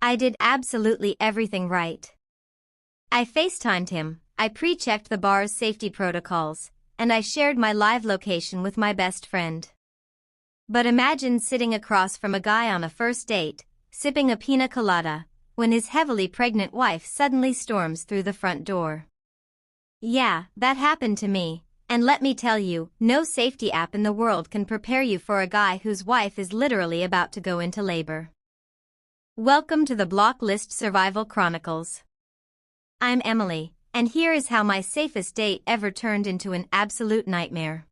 I did absolutely everything right. I FaceTimed him, I pre-checked the bar's safety protocols, and I shared my live location with my best friend. But imagine sitting across from a guy on a first date, sipping a Pina Colada, when his heavily pregnant wife suddenly storms through the front door. Yeah, that happened to me, and let me tell you, no safety app in the world can prepare you for a guy whose wife is literally about to go into labor. Welcome to the Block List Survival Chronicles. I'm Emily, and here is how my safest date ever turned into an absolute nightmare.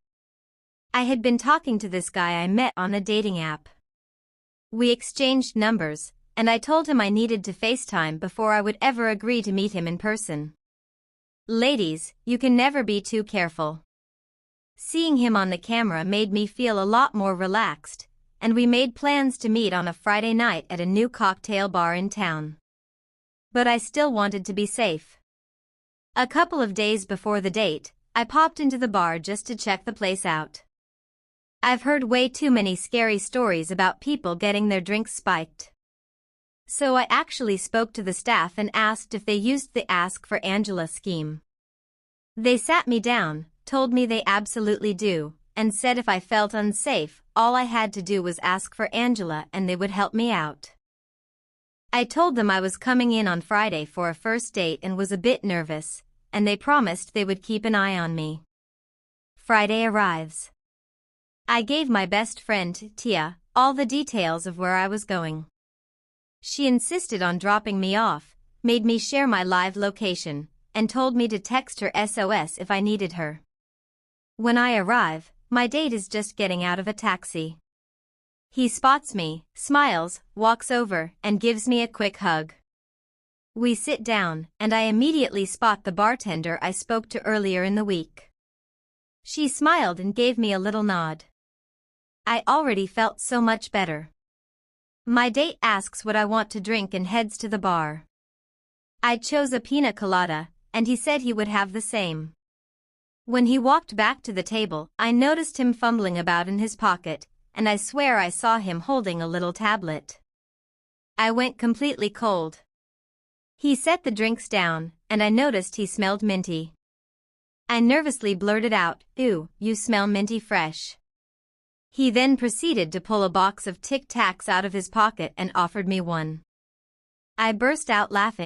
I had been talking to this guy I met on a dating app. We exchanged numbers, and I told him I needed to FaceTime before I would ever agree to meet him in person. Ladies, you can never be too careful. Seeing him on the camera made me feel a lot more relaxed, and we made plans to meet on a Friday night at a new cocktail bar in town. But I still wanted to be safe. A couple of days before the date, I popped into the bar just to check the place out. I've heard way too many scary stories about people getting their drinks spiked. So I actually spoke to the staff and asked if they used the Ask for Angela scheme. They sat me down, told me they absolutely do, and said if I felt unsafe, all I had to do was ask for Angela and they would help me out. I told them I was coming in on Friday for a first date and was a bit nervous, and they promised they would keep an eye on me. Friday arrives. I gave my best friend, Tia, all the details of where I was going. She insisted on dropping me off, made me share my live location, and told me to text her SOS if I needed her. When I arrive, my date is just getting out of a taxi. He spots me, smiles, walks over, and gives me a quick hug. We sit down, and I immediately spot the bartender I spoke to earlier in the week. She smiled and gave me a little nod. I already felt so much better. My date asks what I want to drink and heads to the bar. I chose a Pina Colada, and he said he would have the same. When he walked back to the table, I noticed him fumbling about in his pocket, and I swear I saw him holding a little tablet. I went completely cold. He set the drinks down, and I noticed he smelled minty. I nervously blurted out, "Ew, you smell minty fresh." He then proceeded to pull a box of Tic Tacs out of his pocket and offered me one. I burst out laughing.